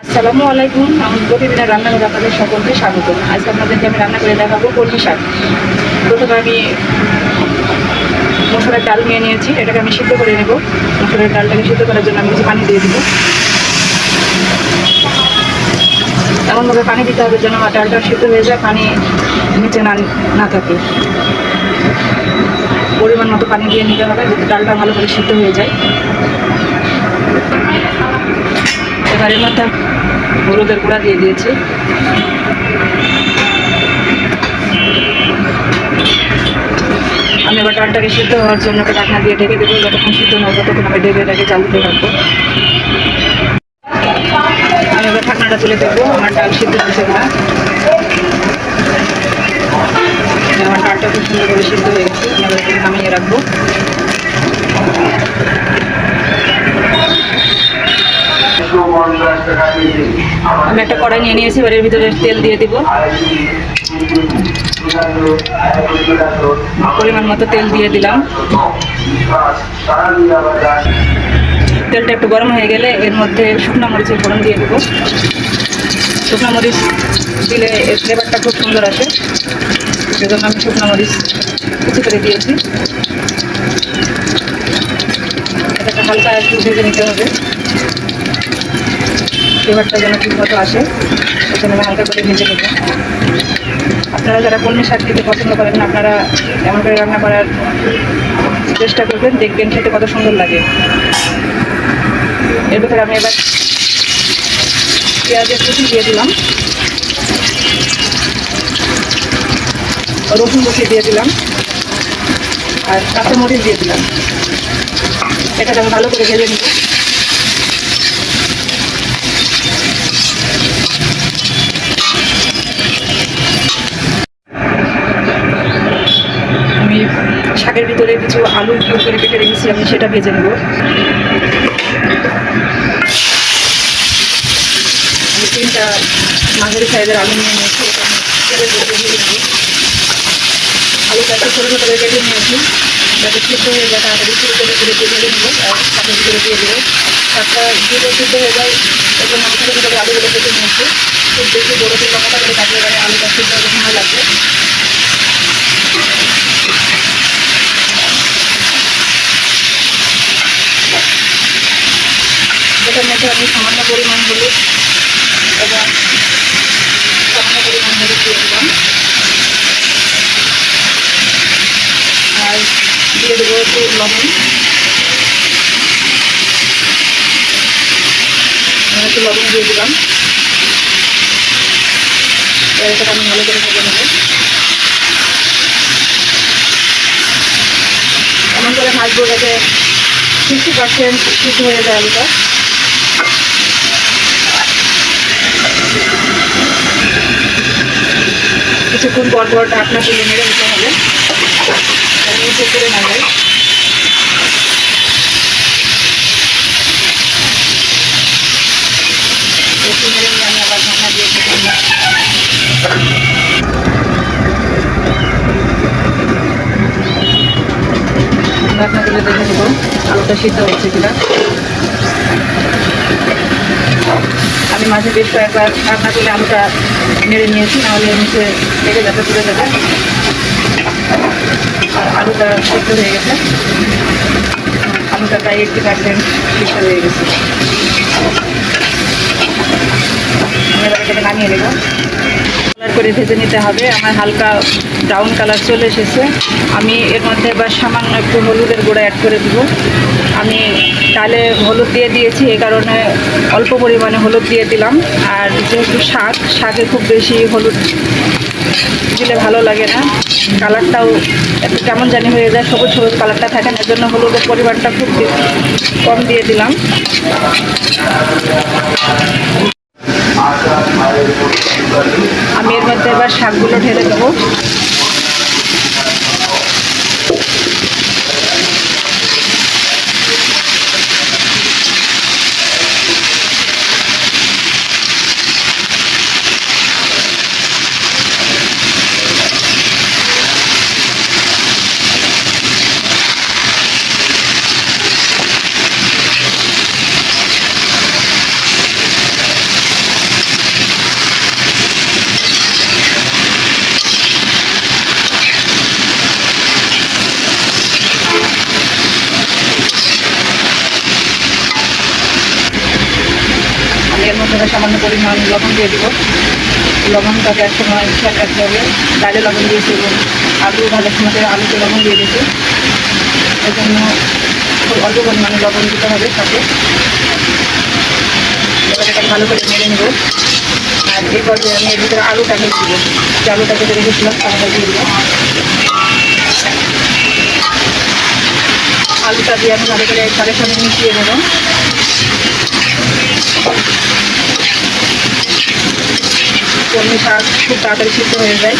আসসালামু আলাইকুম। আমি প্রতিদিনের রান্নাঘরে আপনাদের সকলকে স্বাগত। আজকে আপনাদেরকে আমি রান্না করে দেখাবো কলমি শাক। প্রথমে আমি মসুরের ডাল নিয়ে নিয়েছি, এটাকে আমি সিদ্ধ করে নেব। মসুরের ডালটাকে সিদ্ধ করার জন্য আমি কিছু পানি দিয়ে দেবো। এমনভাবে পানি দিতে হবে যেন ডালটা সিদ্ধ হয়ে যায়, পানি নিচে না থাকে। পরিমাণ মতো পানি দিয়ে নিতে হবে যাতে ডালটা ভালো করে সিদ্ধ হয়ে যায়। এবারের মধ্যে হলুদের গুঁড়া দিয়ে দিয়েছি। আমি এবার ডালটাকে সিদ্ধ হওয়ার জন্য ঢাকনা দিয়ে ঢেকে দেবো। যতক্ষণ সিদ্ধ হবে ততক্ষণ আমি এটাকে চাল দিতে থাকবো। আমি এবার ঢাকনাটা তুলে দেখবো আমার ডাল সিদ্ধ হয়েছে কিনা। আমার ডালটা খুব সুন্দর করে সিদ্ধ হয়ে গেছে। আমি এবার এটাকে নামিয়ে রাখবো। আমি একটা কড়াই নিয়ে নিয়েছি, এবার এর ভিতরে তেল দিয়ে দিব। পরিমাণ মতো তেল দিয়ে দিলাম। তেলটা একটু গরম হয়ে গেলে এর মধ্যে শুকনো মরিচের ফোড়ন দিয়ে দেবো। শুকনো মরিচ দিলে এর ফ্লেভারটা খুব সুন্দর আসে, সেজন্য আমি শুকনো মরিচ কুচি করে দিয়েছি। এটাকে হালকা একটু ভেজে নিতে হবে, ফ্লেভারটা যেন ঠিক মতো আসে, সেজন্য আমি হালকা করে ভেজে নেব। আপনারা যারা কলমি শাক খেতে পছন্দ করেন আপনারা এমন করে রান্না করার চেষ্টা করবেন, দেখবেন খেতে কত সুন্দর লাগে। এর ভিতরে আমি এবার পেঁয়াজের কুচি দিয়ে দিলাম, রসুন কুচি দিয়ে দিলাম, আর কাঁচামরিচ দিয়ে দিলাম। এটাকে আমি ভালো করে ভেজে নিব। আমি শাকের ভিতরে কিছু আলু কিউব করে কেটে রেখেছি, আমি সেটা ভেজে নেব। আমি 3টা মাঝারি সাইজের আলু নিয়ে নিয়েছি, এটা আমি ভেজে নেব। আলুটা একটু ছোটো ছোটো করে কেটে নিয়েছি যাতে সিদ্ধ হয়ে যায়, তাড়াতাড়ি ছোটো ছোটো করে ভেজে নেব আর শাকের ভিতরে দিয়ে দেবো। শাকটা দিয়ে সিদ্ধ হয়ে যায় এর জন্য আমি ছোটো ছোটো করে আলুগুলো কেটে নিয়েছি। খুব বেশি বড়ো করে লম্বা করে কাটলে এবারে আলুটা সিদ্ধ হতে সময় লাগবে। এটার মধ্যে আমি সামান্য পরিমাণ হলুদ এবং সামান্য পরিমাণ হলুদ দিয়ে দিলাম, আর দিয়ে দেবো একটু লবণ। একটু লবণ দিয়ে দিলাম। এটাকে আমি ভালো করে ভেজে নেব। এমন করে ভাজবো যাতে 60% সিদ্ধ হয়ে যায় আলুটা। কিছুক্ষণ পর পর ঢাকনা তুলে নেড়ে নিতে হবে, নিচে করে না যায়। একটু নেড়ে নিয়ে আমি আবার ঢাকনা দিয়ে ঢাকনা তুলে দেখে নেব আলুটা সিদ্ধ হচ্ছে কিনা। আমি মাঝে বেশ কয়েকবার ঢাকনা তুলে আলুটা নেড়ে নিয়েছি, নাহলে নিচে লেগে যাবে, পুড়ে যাবে। আলুটা সিদ্ধ হয়ে গেছে, আলুটা প্রায় 80% সিদ্ধ হয়ে গেছে। আমি এবার এটাকে নামিয়ে নেব। কালার করে ভেজে নিতে হবে। আমার হালকা ব্রাউন কালার চলে এসেছে। আমি এর মধ্যে এবার সামান্য একটু হলুদের গুঁড়া অ্যাড করে দেবো। আমি ডালে হলুদ দিয়ে দিয়েছি, এই কারণে অল্প পরিমাণে হলুদ দিয়ে দিলাম। আর যেহেতু শাকে খুব বেশি হলুদ দিলে ভালো লাগে না, কালারটাও একটু কেমন জানি হয়ে যায়, সবুজ সবুজ কালারটা থাকে না, এর জন্য হলুদের পরিমাণটা খুব কম দিয়ে দিলাম। আমি এর মধ্যে এবার শাকগুলো ঢেলে দেবো। এর মধ্যে সামান্য পরিমাণ লবণ দিয়ে দিব। লবণটাকে এক সময় খেয়াল রাখতে হবে। ডালে লবণ দিয়েছি এবং আলু ভাজার সময় আলুতে লবণ দিয়ে দিয়েছি, এই জন্য খুব অল্প পরিমাণে লবণ দিতে হবে সাথে। এবার এটাকে ভালো করে নেড়ে নেব। আর এই পর্যায়ে আমি এর ভিতরে আলুটাকে দিব, যে আলুটাকে যে রেখেছিলাম আলুটা দিয়ে দিব। আলুটা দিয়ে আমি ভালো করে চালের সঙ্গে মিশিয়ে নেব। কলমি শাক খুব তাড়াতাড়ি সিদ্ধ হয়ে যায়,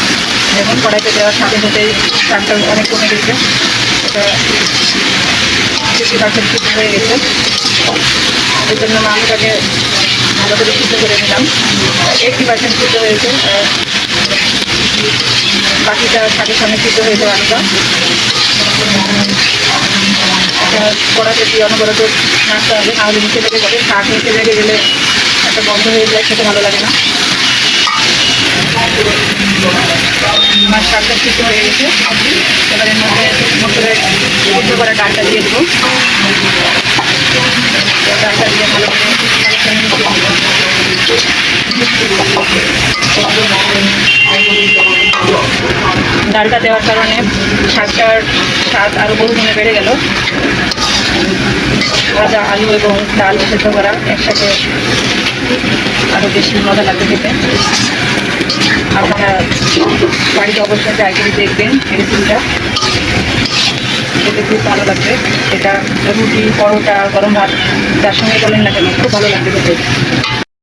যেমন কড়াইতে দেওয়ার সাথে সাথে শাকটা অনেক কমে গেছে, এটা 50% সিদ্ধ হয়ে গেছে। এই জন্য আলুটাকে ভালো করে সিদ্ধ করে নিলাম। 80% সিদ্ধ হয়েছে, বাকিটা শাকের সঙ্গে সিদ্ধ হয়েছে আলুটা। কড়াতে দিয়ে অনবরত নাড়তে হবে, নাহলে নিচে লেগে যাবে। শাক নিচে লেগে গেলে একটা বন্ধ হয়ে যায়, খেতে ভালো লাগে না। আমার শাকটা সিদ্ধ হয়ে গেছে, এবার এর মধ্যে মসুরের সিদ্ধ করা ডালটা দিয়ে দেবো। ডালটা দিয়ে ভালো করে ডালটা দেওয়ার কারণে শাকটার স্বাদ আরও বহুগুণে বেড়ে গেল। ভাজা আলু এবং ডাল সেদ্ধ করা একসাথে আরও বেশি মজা লাগবে খেতে। আপনারা বাড়িতে অবশ্যই ট্রাই করে দেখবেন এই রেসিপিটা, খেতে খুব ভালো লাগবে। এটা রুটি, পরোটা, গরম ভাত যার সঙ্গে বলেন না কেন খুব ভালো লাগবে খেতে।